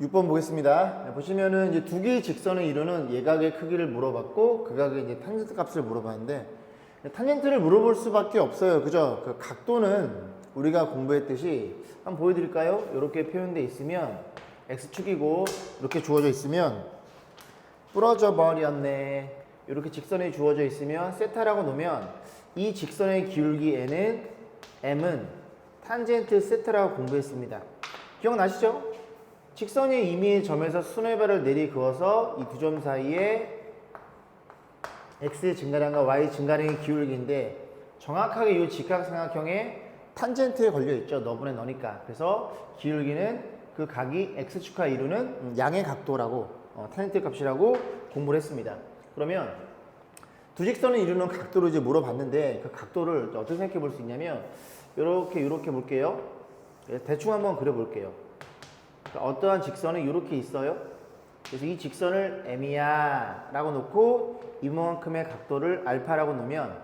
6번 보겠습니다. 보시면은 이제 두 개의 직선을 이루는 예각의 크기를 물어봤고 그 각의 이제 탄젠트 값을 물어봤는데 탄젠트를 물어볼 수밖에 없어요. 그죠? 그 각도는 우리가 공부했듯이 한번 보여드릴까요? 이렇게 표현되어 있으면 x축이고 이렇게 주어져 있으면 부러져 버렸네. 이렇게 직선이 주어져 있으면 세타라고 놓으면 이 직선의 기울기 n은 m은 탄젠트 세타라고 공부했습니다. 기억나시죠? 직선이 임의의 점에서 순회발을 내리그어서 이 두 점 사이에 x의 증가량과 y 증가량의 기울기인데 정확하게 이 직각삼각형에 탄젠트에 걸려있죠. 너분의 너니까. 그래서 기울기는 그 각이 x축과 이루는 양의 각도라고 탄젠트 값이라고 공부를 했습니다. 그러면 두 직선을 이루는 각도를 이제 물어봤는데 그 각도를 어떻게 생각해 볼 수 있냐면 이렇게 볼게요. 대충 한번 그려볼게요. 어떠한 직선이 이렇게 있어요. 그래서 이 직선을 m이야 라고 놓고 이만큼의 각도를 알파라고 놓으면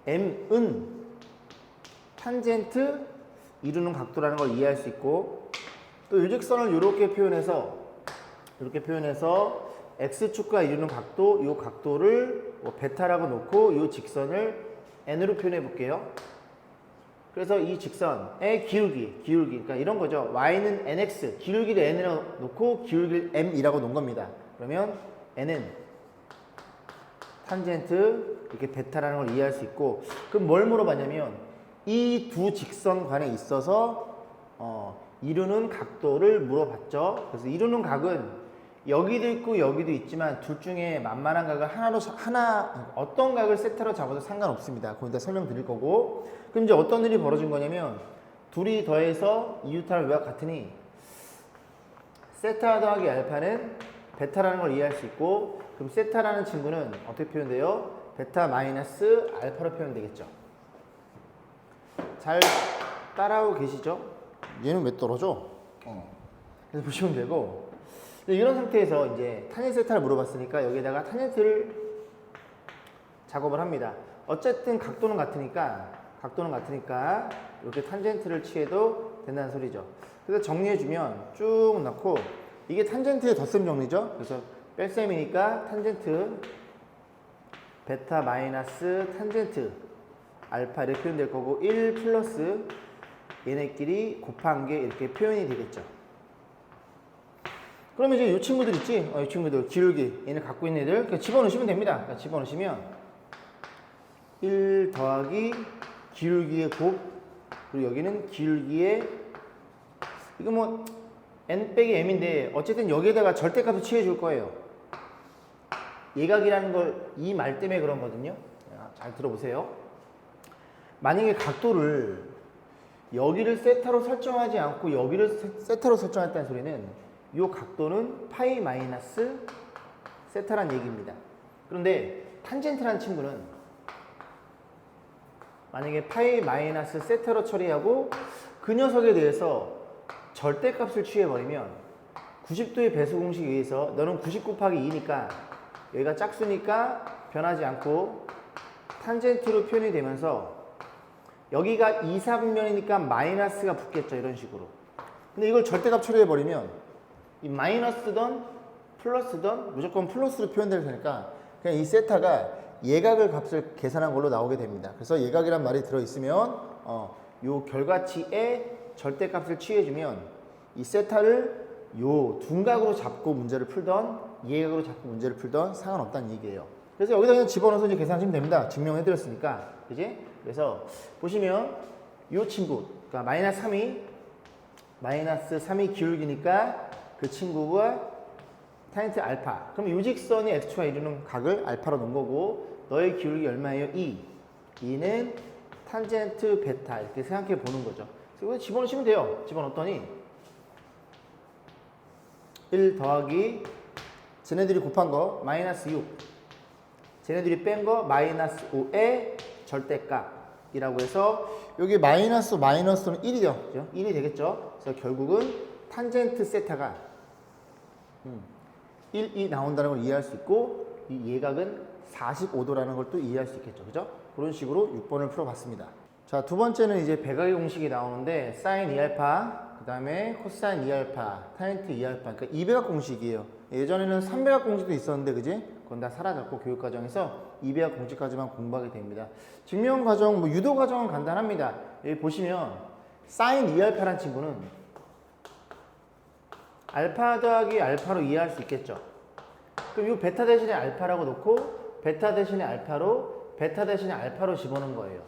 m은 탄젠트 이루는 각도라는 걸 이해할 수 있고 또 이 직선을 이렇게 표현해서 x축과 이루는 각도, 이 각도를 베타라고 놓고 이 직선을 n으로 표현해 볼게요. 그래서 이 직선의 기울기, 그러니까 이런 거죠. y는 nx, 기울기를 n으로 놓고 기울기를 m이라고 놓은 겁니다. 그러면 n은 탄젠트 이렇게 베타라는 걸 이해할 수 있고, 그럼 뭘 물어봤냐면 이 두 직선 간에 있어서 이루는 각도를 물어봤죠. 그래서 이루는 각은 여기도 있고 여기도 있지만 둘 중에 만만한 각을 어떤 각을 세타로 잡아도 상관없습니다. 거기다 설명드릴 거고. 그럼 이제 어떤 일이 벌어진 거냐면 둘이 더해서 이유타를 외와 같으니 세타 더하기 알파는 베타라는 걸 이해할 수 있고, 그럼 세타라는 친구는 어떻게 표현돼요? 베타 마이너스 알파로 표현되겠죠. 잘 따라오고 계시죠? 얘는 왜 떨어져? 그래서 보시면 되고, 이런 상태에서 이제 탄젠트 세타를 물어봤으니까 여기에다가 탄젠트를 작업을 합니다. 어쨌든 각도는 같으니까 이렇게 탄젠트를 취해도 된다는 소리죠. 그래서 정리해주면 쭉 넣고, 이게 탄젠트의 덧셈 정리죠. 그래서 뺄셈이니까 탄젠트 베타 마이너스 탄젠트 알파 이렇게 표현될 거고, 1 플러스 얘네끼리 곱한 게 이렇게 표현이 되겠죠. 그러면 이제 이 친구들 있지? 이 친구들 기울기 얘네 갖고 있는 애들 그냥 집어넣으시면 됩니다. 그러니까 집어넣으시면 1 더하기 기울기의 곱, 그리고 여기는 기울기의, 이거 뭐 n 빼기 m인데 어쨌든 여기에다가 절대값을 취해줄 거예요. 예각이라는 걸 이 말 때문에 그런 거거든요. 잘 들어보세요. 만약에 각도를 여기를 세타로 설정하지 않고 여기를 세타로 설정했다는 소리는 이 각도는 파이 마이너스 세타란 얘기입니다. 그런데 탄젠트라는 친구는 만약에 파이 마이너스 세타로 처리하고 그 녀석에 대해서 절대값을 취해버리면 90도의 배수 공식에 의해서 너는 90 곱하기 2니까 여기가 짝수니까 변하지 않고 탄젠트로 표현이 되면서 여기가 2, 4분면이니까 마이너스가 붙겠죠. 이런 식으로. 근데 이걸 절대값 처리해버리면 이 마이너스든 플러스든 무조건 플러스로 표현될 테니까 그냥 이 세타가 예각을 값을 계산한 걸로 나오게 됩니다. 그래서 예각이란 말이 들어있으면 요 결과치의 절대값을 취해주면 이 세타를 요 둔각으로 잡고 문제를 풀던 예각으로 잡고 문제를 풀던 상관없다는 얘기예요. 그래서 여기다 그냥 집어넣어서 이제 계산하시면 됩니다. 증명해드렸으니까. 그지? 그래서 보시면 요 친구, 그러니까 마이너스 3이 기울기니까 그 친구가 탄젠트 알파. 그럼 요 직선이 x축과 이루는 각을 알파로 놓은 거고, 너의 기울기 얼마예요? 2. 2는 탄젠트 베타. 이렇게 생각해 보는 거죠. 그래서 집어넣으시면 돼요. 집어넣었더니 1 더하기 쟤네들이 곱한 거 마이너스 6, 쟤네들이 뺀 거 마이너스 5의 절대값이라고 해서 여기 마이너스는 1이죠. 1이 되겠죠. 그래서 결국은 탄젠트 세타가 1이 나온다는 걸 이해할 수 있고, 이 예각은 45도라는 걸 또 이해할 수 있겠죠. 그죠? 그런 식으로 6번을 풀어봤습니다. 자, 두 번째는 이제 배각의 공식이 나오는데 사인 2알파 그 다음에 코사인 2알파, 탄젠트 2알파. 그러니까 2배각 공식이에요. 예전에는 3배각 공식도 있었는데, 그지? 그건 다 사라졌고, 교육과정에서 2배각 공식까지만 공부하게 됩니다. 증명과정, 뭐 유도과정은 간단합니다. 여기 보시면, 사인 2알파란 친구는 알파 더하기 알파로 이해할 수 있겠죠. 그럼 이 베타 대신에 알파라고 놓고, 베타 대신에 알파로, 베타 대신에 알파로 집어넣은 거예요.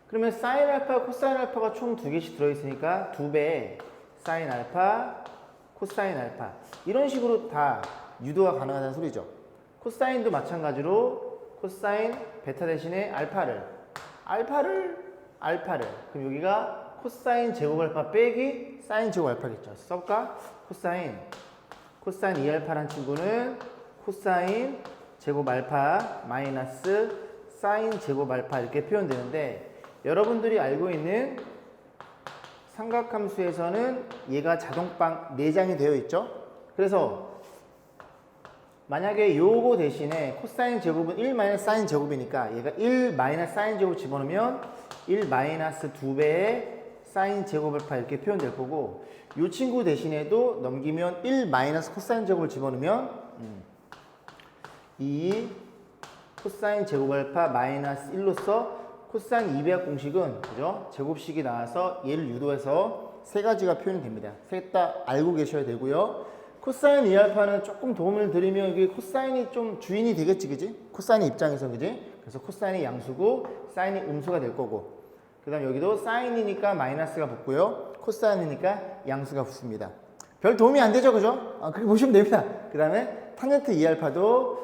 그러면 사인 알파, 코사인 알파가 총 2개씩 들어있으니까 2배의 사인 알파, 코사인 알파. 이런 식으로 다 유도가 가능하다는 소리죠. 코사인도 마찬가지로 코사인 베타 대신에 알파를. 그럼 여기가 코사인 제곱 알파 빼기 사인 제곱 알파겠죠. 써볼까? 코사인 2알파란 친구는 코사인 제곱 알파 마이너스 사인 제곱 알파 이렇게 표현되는데, 여러분들이 알고 있는 삼각함수에서는 얘가 자동방 내장이 되어 있죠. 그래서 만약에 요거 대신에 코사인 제곱은 1 마이너스 사인 제곱이니까 얘가 1 마이너스 사인 제곱 집어넣으면 1 마이너스 2배의 사인 제곱 알파 이렇게 표현될 거고, 요 친구 대신에도 넘기면 1 마이너스 코사인 제곱을 집어넣으면 이 코사인 제곱 알파 마이너스 1로서 코사인 2배각 공식은 그죠? 제곱식이 나와서 얘를 유도해서 세 가지가 표현이 됩니다. 셋 다 알고 계셔야 되고요. 코사인 2알파는 조금 도움을 드리면 이게 코사인이 좀 주인이 되겠지, 그지? 코사인 입장에서, 그지? 그래서 코사인이 양수고 사인이 음수가 될 거고, 그 다음 여기도 사인이니까 마이너스가 붙고요. 코사인이니까 양수가 붙습니다. 별 도움이 안 되죠, 그죠? 그렇게 보시면 됩니다. 그 다음에 탄젠트 2알파도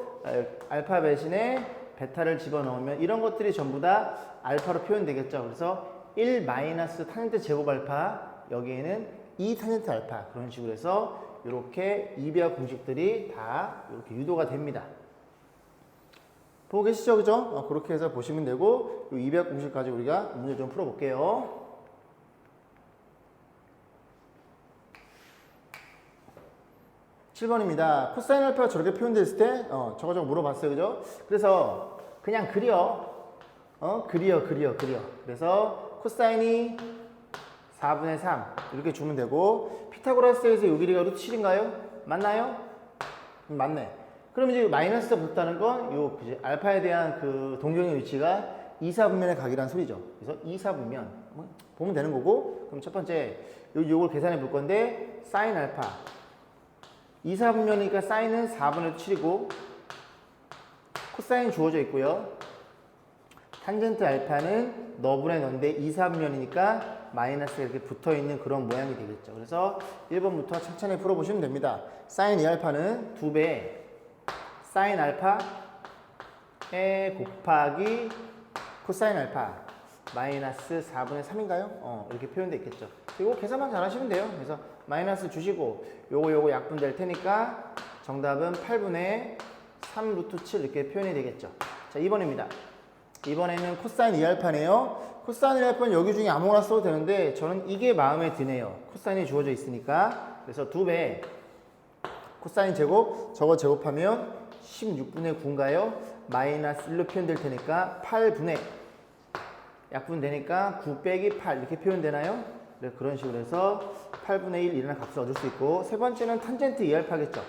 알파 대신에 베타를 집어넣으면 이런 것들이 전부 다 알파로 표현되겠죠. 그래서 1 마이너스 탄젠트 제곱 알파, 여기에는 2 탄젠트 알파, 그런 식으로 해서 이렇게 2배각 공식들이 다 이렇게 유도가 됩니다. 보고 계시죠? 그죠? 그렇게 해서 보시면 되고, 이 2배각 공식까지 우리가 문제 좀 풀어볼게요. 7번입니다. 코사인 알파가 저렇게 표현됐을 때, 저거 물어봤어요. 그죠? 그래서 그냥 그려. 그려. 그래서 코사인이 4분의 3 이렇게 주면 되고, 피타고라스에서 요 길이가 루트 7인가요? 맞나요? 맞네. 그럼 이제 마이너스가 붙다는 건 요 알파에 대한 그 동경의 위치가 2사분면의 각이라는 소리죠. 그래서 2사분면 보면 되는 거고, 그럼 첫 번째 요걸 계산해 볼 건데, 사인 알파 2사분면이니까 사인은 4분의 7이고 코사인 주어져 있고요. 탄젠트 알파는 너분의 너인데 2사분면이니까 마이너스가 이렇게 붙어있는 그런 모양이 되겠죠. 그래서 1번부터 천천히 풀어보시면 됩니다. 사인 2알파는 2배 사인 알파에 곱하기 코사인 알파 마이너스 4분의 3인가요? 이렇게 표현되어 있겠죠. 그리고 계산만 잘 하시면 돼요. 그래서 마이너스 주시고 요거 약분될 테니까 정답은 8분의 3 루트 7 이렇게 표현이 되겠죠. 자, 2번입니다. 이번에는 코사인 2알파네요. 코사인 2알파는 여기 중에 아무거나 써도 되는데 저는 이게 마음에 드네요. 코사인이 주어져 있으니까. 그래서 2배 코사인 제곱, 저거 제곱하면 16분의 9인가요? 마이너스 1로 표현될 테니까 8분의 약분 되니까 9 빼기 8 이렇게 표현되나요? 네, 그런 식으로 해서 8분의 1 이라는 값을 얻을 수 있고, 세 번째는 탄젠트 2알파겠죠.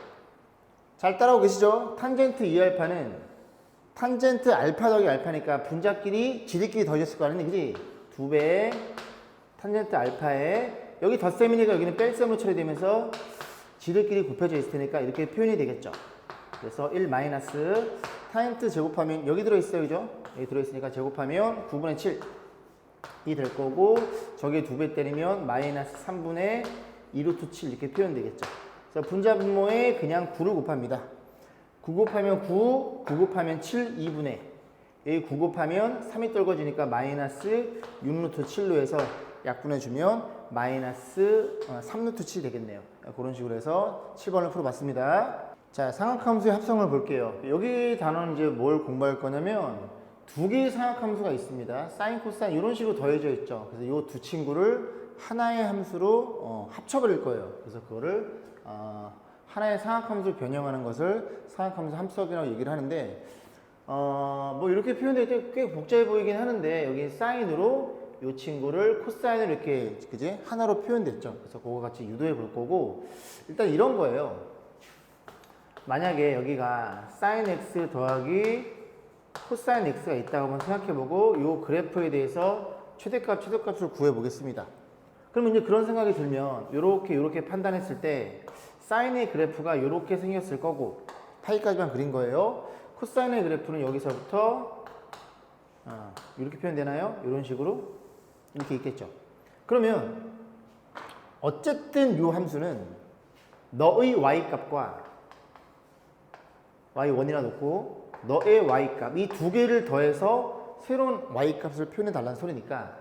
잘 따라오고 계시죠? 탄젠트 2알파는 탄젠트 알파 더하기 알파니까 분자끼리 지들끼리 더해졌을 거 아니니, 그지? 2배의 탄젠트 알파에 여기 덧셈이니까 여기는 뺄셈으로 처리되면서 지들끼리 곱해져 있을 테니까 이렇게 표현이 되겠죠. 그래서 1 마이너스 탄젠트 제곱하면 여기 들어있어요, 그죠? 여기 들어있으니까 제곱하면 9분의 7 이 될 거고, 저기에 2배 때리면 마이너스 3분의 2 루트 7 이렇게 표현되겠죠. 그래서 분자 분모에 그냥 9를 곱합니다. 9 곱하면 9, 9 곱하면 7, 2분의 여기 9 곱하면 3이 떨궈지니까 마이너스 6 루트 7로 해서 약분해주면 마이너스 3 루트 7 되겠네요. 그런 식으로 해서 7번을 풀어봤습니다. 자, 삼각함수의 합성을 볼게요. 여기 단어는 이제 뭘 공부할 거냐면 두 개의 삼각함수가 있습니다. 사인, 코사인 이런 식으로 더해져 있죠. 그래서 이 두 친구를 하나의 함수로 합쳐버릴 거예요. 그래서 그거를 하나의 삼각함수를 변형하는 것을 삼각함수 합성이라고 얘기를 하는데, 뭐 이렇게 표현될 때 꽤 복잡해 보이긴 하는데, 여기 사인으로 이 친구를 코사인으로 이렇게 그지 하나로 표현됐죠. 그래서 그거 같이 유도해 볼 거고 일단 이런 거예요. 만약에 여기가 sin x 더하기 코사인 x가 있다고 한번 생각해보고 이 그래프에 대해서 최대값을 구해보겠습니다. 그러면 이제 그런 생각이 들면 요렇게 판단했을 때 사인의 그래프가 요렇게 생겼을 거고 파이까지만 그린 거예요. 코사인의 그래프는 여기서부터 이렇게 표현되나요? 이런 식으로 이렇게 있겠죠. 그러면 어쨌든 이 함수는 너의 y값과 y1이라 놓고 너의 y값 이 두 개를 더해서 새로운 y값을 표현해 달라는 소리니까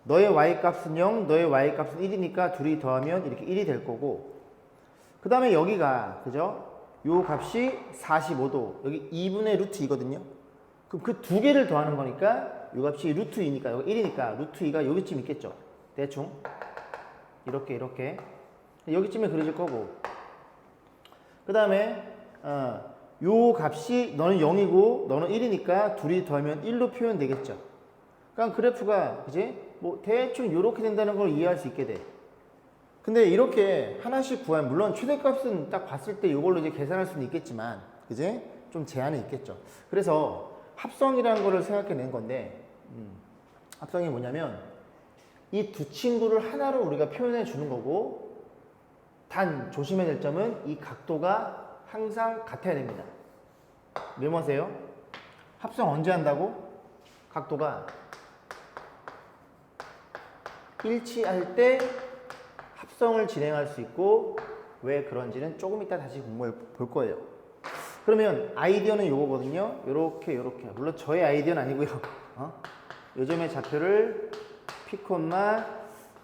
너의 y값은 0, 너의 y값은 1이니까 둘이 더하면 이렇게 1이 될 거고 그 다음에 여기가 그죠? 요 값이 45도 여기 2분의 루트 2거든요. 그럼 그 두 개를 더하는 거니까 요 값이 루트 2니까 여기 1이니까 루트 2가 여기쯤 있겠죠. 대충 이렇게 여기쯤에 그려질 거고 그 다음에 요 값이 너는 0이고 너는 1이니까 둘이 더하면 1로 표현되겠죠. 그러니까 그래프가 이제 뭐 대충 요렇게 된다는 걸 이해할 수 있게 돼. 근데 이렇게 하나씩 구하면 물론 최대값은 딱 봤을 때 이걸로 이제 계산할 수는 있겠지만 그지? 좀 제한이 있겠죠. 그래서 합성이라는 거를 생각해낸 건데 합성이 뭐냐면 이 두 친구를 하나로 우리가 표현해 주는 거고 단 조심해야 될 점은 이 각도가 항상 같아야 됩니다. 메모하세요. 합성 언제 한다고? 각도가 일치할 때 합성을 진행할 수 있고 왜 그런지는 조금 이따 다시 공부해 볼 거예요. 그러면 아이디어는 요거거든요. 요렇게 물론 저의 아이디어는 아니고요. 요점의 좌표를 P,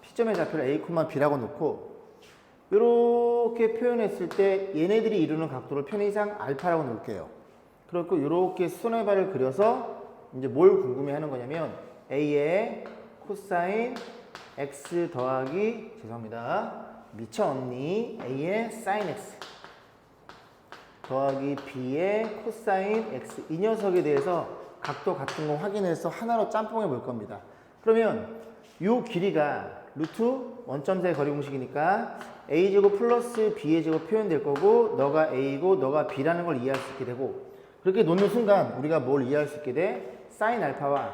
P점의 좌표를 A, B라고 놓고 요렇게 표현했을 때 얘네들이 이루는 각도를 편의상 알파라고 놓을게요. 그리고 요렇게 수선의 발을 그려서 이제 뭘 궁금해 하는 거냐면 A의 코사인 X 더하기 미쳐 언니 A의 sin X 더하기 B의 코사인 X 이 녀석에 대해서 각도 같은 거 확인해서 하나로 짬뽕해 볼 겁니다. 그러면 요 길이가 루트 1.4의 거리 공식이니까 A제곱 플러스 B의 제곱 표현될 거고 너가 A고 너가 B라는 걸 이해할 수 있게 되고 그렇게 놓는 순간 우리가 뭘 이해할 수 있게 돼? 사인 알파와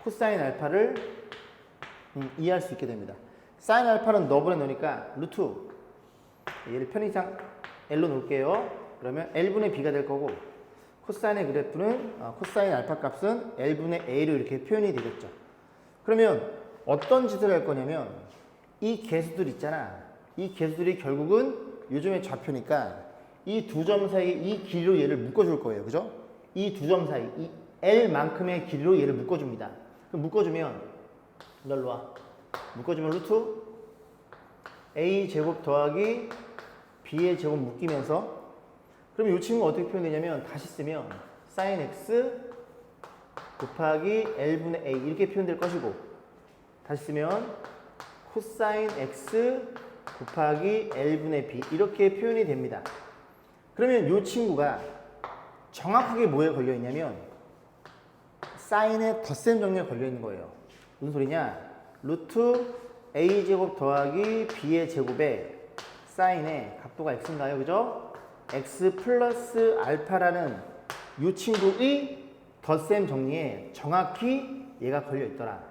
코사인 알파를 이해할 수 있게 됩니다. 사인 알파는 너분에 넣으니까 루트 얘를 편의상 L로 놓을게요. 그러면 L분의 B가 될 거고 코사인의 그래프는 코사인 알파 값은 L분의 A로 이렇게 표현이 되겠죠. 그러면 어떤 짓을 할 거냐면 이 개수들 있잖아. 이 개수들이 결국은 요즘의 좌표니까 이 두 점 사이 이 길이로 얘를 묶어줄 거예요. 그죠? 이 두 점 사이 이 L만큼의 길이로 얘를 묶어줍니다. 그럼 묶어주면 널로 와. 묶어주면 루트 A 제곱 더하기 B의 제곱 묶이면서 그럼 이 친구가 어떻게 표현되냐면 다시 쓰면 sin X 곱하기 L분의 A 이렇게 표현될 것이고 다시 쓰면 코사인 X 곱하기 L분의 B 이렇게 표현이 됩니다. 그러면 이 친구가 정확하게 뭐에 걸려 있냐면 사인의 덧셈 정리에 걸려 있는 거예요. 무슨 소리냐? 루트 A제곱 더하기 B의 제곱에 사인의 각도가 X인가요? 그죠? X 플러스 알파라는 이 친구의 덧셈 정리에 정확히 얘가 걸려 있더라.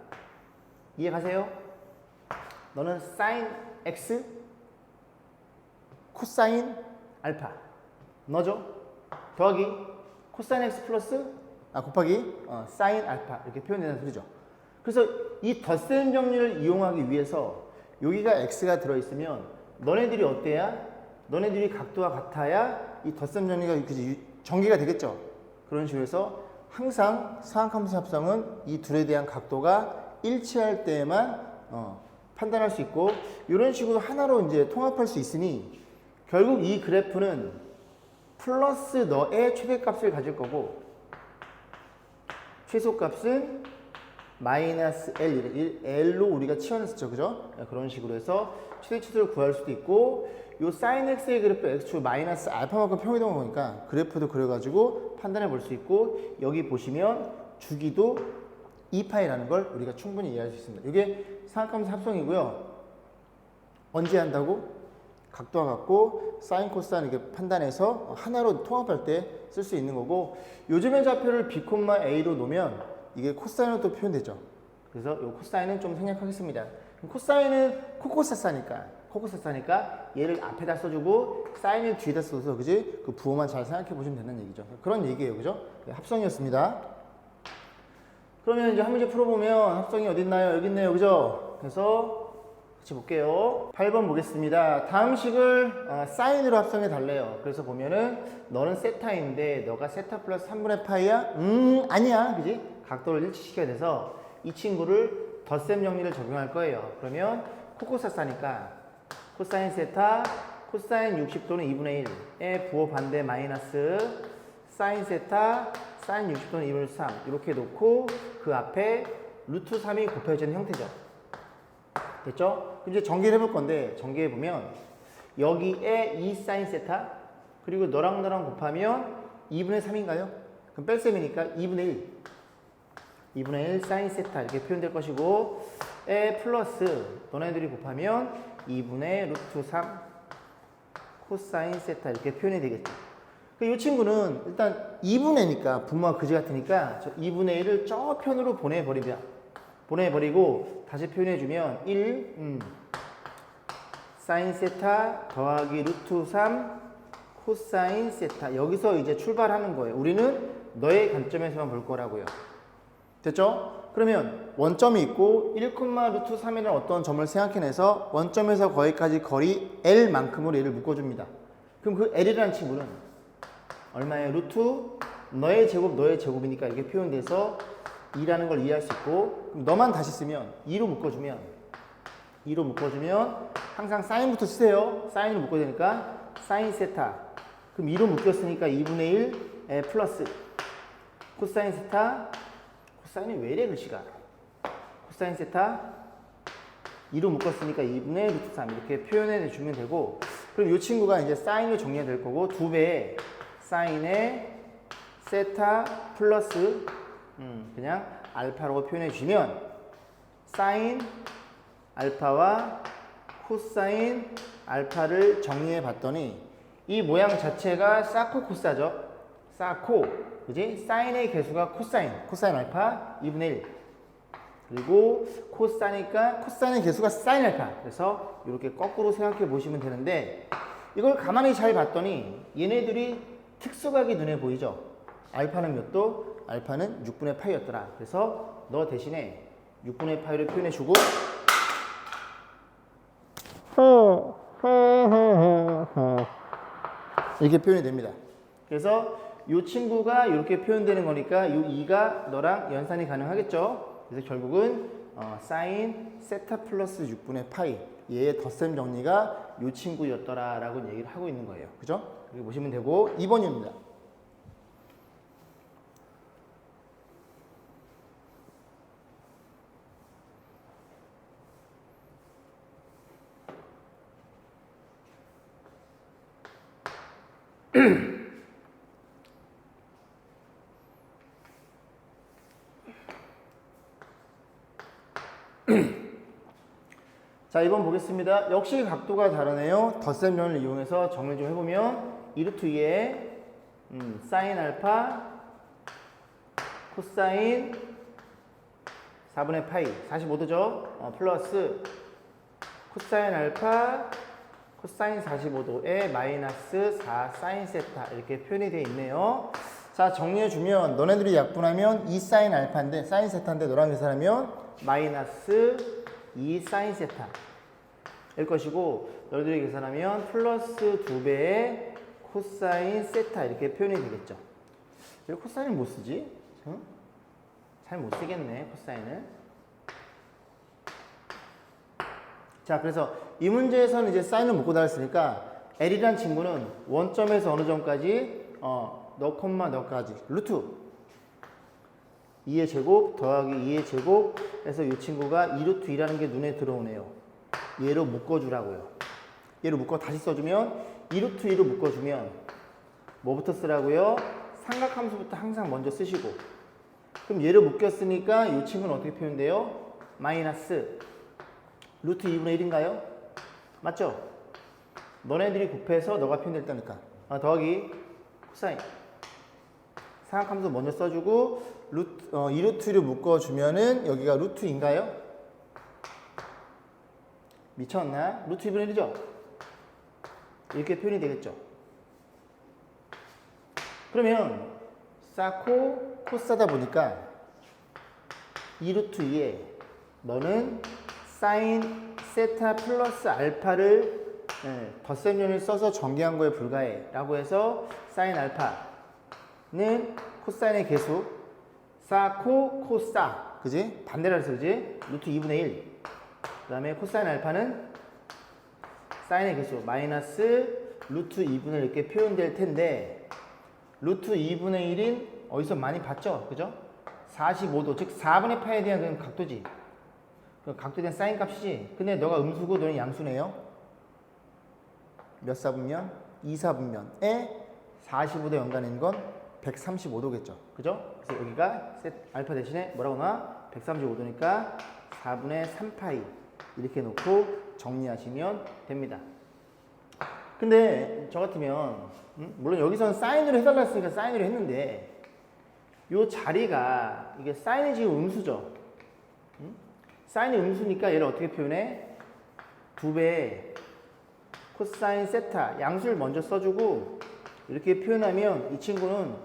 이해 가세요? 너는 사인 X 코사인 알파 너죠? 더하기 코사인 X 플러스 곱하기 사인 알파 이렇게 표현되는 소리죠. 그래서 이 덧셈 정리를 이용하기 위해서 여기가 X가 들어있으면 너네들이 어때야? 너네들이 각도가 같아야 이 덧셈 정리가 전개가 되겠죠. 그런 식으로 해서 항상 사각함수 합성은 이 둘에 대한 각도가 일치할 때에만 판단할 수 있고 이런 식으로 하나로 이제 통합할 수 있으니 결국 이 그래프는 플러스 너의 최대값을 가질 거고 최소값은 마이너스 L로 우리가 치환했었죠. 그죠? 그런 식으로 해서 최대치수를 구할 수도 있고 요 sin x의 그래프 x축 마이너스 알파만큼 평이동한 거니까 그래프도 그려가지고 판단해 볼 수 있고 여기 보시면 주기도 2파이라는 걸 우리가 충분히 이해할 수 있습니다. 이게 삼각함수 합성이고요. 언제 한다고? 각도와 같고 사인 코사인 이렇게 판단해서 하나로 통합할 때 쓸 수 있는 거고, 요즘의 좌표를 B, A로 놓으면 이게 코사인으로 또 표현되죠. 그래서 이 코사인은 좀 생략하겠습니다. 코사인은 코코사사니까 얘를 앞에다 써주고 사인을 뒤에다 써서, 그지? 그 부호만 잘 생각해 보시면 되는 얘기죠. 그런 얘기예요, 그죠? 합성이었습니다. 그러면 이제 한 문제 풀어보면 합성이 어디 있나요? 여기 있네요, 그죠? 그래서 같이 볼게요. 8번 보겠습니다. 다음 식을 사인으로 합성해 달래요. 그래서 보면은 너는 세타인데 너가 세타 플러스 3분의 파이야? 아니야, 그지? 각도를 일치시켜야 돼서 이 친구를 덧셈 정리를 적용할 거예요. 그러면 코코사사니까 코사인 세타 코사인 60도는 2분의 1의 부호 반대 마이너스 사인 세타 사인 60도는 2분의 3 이렇게 놓고 그 앞에 루트 3이 곱해지는 형태죠. 됐죠? 그럼 이제 전개를 해볼 건데, 전개해 보면 여기에 2 사인 세타 그리고 너랑 너랑 곱하면 2분의 3인가요? 그럼 뺄셈이니까 2분의 1 사인 세타 이렇게 표현될 것이고, 에 플러스 너네들이 곱하면 2분의 루트 3 코사인 세타 이렇게 표현이 되겠죠. 이 친구는 일단 2분의니까 분모가 그지 같으니까 저 2분의 1을 저 편으로 보내버리고 다시 표현해주면 1 사인 세타 더하기 루트 3 코사인 세타. 여기서 이제 출발하는 거예요. 우리는 너의 관점에서만 볼 거라고요. 됐죠? 그러면 원점이 있고 1, 루트 3이라는 어떤 점을 생각해내서 원점에서 거기까지 거리 L만큼으로 얘를 묶어줍니다. 그럼 그 L이라는 친구는 얼마예요? 루트 너의 제곱이니까 이렇게 표현돼서 2라는 걸 이해할 수 있고, 그럼 너만 다시 쓰면 2로 묶어주면 항상 사인부터 쓰세요. 사인으로 묶어야 되니까 사인 세타. 그럼 2로 묶였으니까 2분의 1 플러스 코사인 세타. 코사인이 왜 이래 글씨가? 코사인 세타 2로 묶었으니까 2분의 루트 3 이렇게 표현해 주면 되고, 그럼 이 친구가 이제 사인을 정리가 될 거고 2배의 사인의 세타 플러스 그냥 알파라고 표현해 주시면 사인 알파와 코사인 알파를 정리해 봤더니 이 모양 자체가 사코 코사죠. 사코, 그지? 사인의 개수가 코사인 알파 2분의 1. 그리고 코사니까 코사인의 개수가 사인 알파. 그래서 이렇게 거꾸로 생각해 보시면 되는데, 이걸 가만히 잘 봤더니 얘네들이 특수각이 눈에 보이죠? 알파는 몇 도? 알파는 6분의 파이였더라. 그래서 너 대신에 6분의 파이를 표현해 주고 이렇게 표현이 됩니다. 그래서 이 친구가 이렇게 표현되는 거니까 이 2가 너랑 연산이 가능하겠죠? 그래서 결국은 사인 세타 플러스 6분의 파이 얘의 덧셈 정리가 이 친구였더라 라고 얘기를 하고 있는 거예요. 그죠? 이렇게 보시면 되고 2번입니다. 자, 2번 보겠습니다. 역시 각도가 다르네요. 덧셈면을 이용해서 정리 좀 해보면 2루트 2에 사인 알파 코사인 4분의 파이 45도죠. 플러스 코사인 알파 코사인 45도에 마이너스 4 사인 세타 이렇게 표현이 되어 있네요. 자, 정리해주면 너네들이 약분하면 2 사인 알파인데 사인 세타인데 너랑 계산하면 마이너스 2 사인 세타 일 것이고, 너희들이 계산하면 플러스 2배의 코사인 세타 이렇게 표현이 되겠죠. 왜 코사인을 못 쓰지? 응? 잘 못 쓰겠네, 코사인을. 자, 그래서 이 문제에서는 이제 사인을 묶고 달았으니까 L이란 친구는 원점에서 어느 점까지 너까지 루트 2의 제곱 더하기 2의 제곱 해서 이 친구가 2루트 2라는 게 눈에 들어오네요. 얘로 묶어주라고요. 얘로 묶어 다시 써주면 2루트 2로 묶어주면 뭐부터 쓰라고요? 삼각함수부터 항상 먼저 쓰시고, 그럼 얘를 묶였으니까 이 친구는 어떻게 표현돼요? 마이너스 루트 2분의 1인가요? 맞죠? 너네들이 곱해서 너가 표현됐다니까. 더하기 코사인. 삼각함수 먼저 써주고 2루트를 묶어주면은 여기가 루트인가요? 미쳤나? 루트 2분의 1이죠? 이렇게 표현이 되겠죠? 그러면 사코 코사다 보니까 2루트 2에 너는 사인 세타 플러스 알파를 덧셈면을 써서 전개한 거에 불과해 라고 해서 사인 알파는 코사인의 개수 사코 코사 그지? 반대로 해서 그지? 루트 2분의 1 그 다음에 코사인 알파는 사인의 개수 마이너스 루트 2분의 1 이렇게 표현될 텐데 루트 2분의 1인 어디서 많이 봤죠? 그죠? 45도 즉 4분의 파에 대한 그런 각도지 그 각도에 대한 사인 값이지 근데 너가 음수고 너는 양수네요 몇 사분면? 2사분면에 45도 연관인 건 135도겠죠. 그죠? 그래서 여기가 알파 대신에 뭐라고 나와? 135도니까 4분의 3파이 이렇게 놓고 정리하시면 됩니다. 근데 저 같으면 물론 여기서는 사인으로 해달라 했으니까 사인으로 했는데 요 자리가 이게 사인이 지금 음수죠. 사인이 음수니까 얘를 어떻게 표현해? 2배 코사인 세타 양수를 먼저 써주고 이렇게 표현하면 이 친구는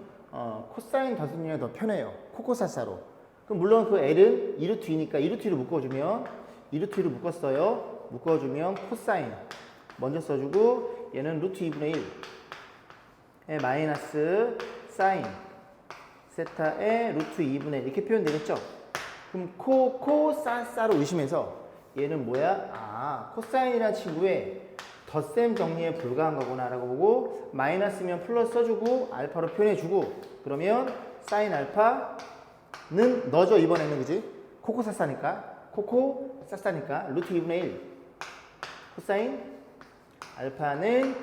코사인 덧셈이 더 편해요. 코코사사로. 그럼 물론 그 L은 2루트 2니까 2루트 2를 묶어주면 2루트 2를 묶었어요. 묶어주면 코사인 먼저 써주고 얘는 루트 2분의 1에 마이너스 사인 세타에 루트 2분의 1 이렇게 표현되겠죠. 그럼 코사사로 의심해서 얘는 뭐야? 코사인이라는 친구의 덧셈 정리에 불과한 거구나 라고 보고 마이너스면 플러스 써주고 알파로 표현해주고 그러면 사인 알파는 너죠 이번에는 그지? 코코사사니까 코코사사니까 루트 2분의 1 코사인 알파는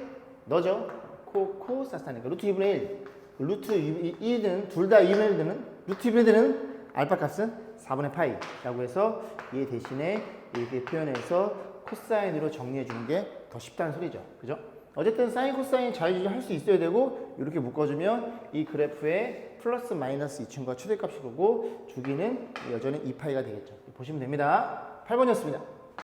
너죠 코코사사니까 루트 2분의 1 루트 2는 둘 다 2분의 1는 루트 2분의 1은 알파 값은 4분의 파이 라고 해서 얘 대신에 이렇게 표현해서 코사인으로 정리해 주는 게 더 쉽다는 소리죠. 그죠? 어쨌든 사인 코사인 자유주의 할 수 있어야 되고 이렇게 묶어주면 이 그래프의 플러스 마이너스 이 친구가 최대값이 보고 주기는 여전히 2파이가 되겠죠. 보시면 됩니다. 8번이었습니다.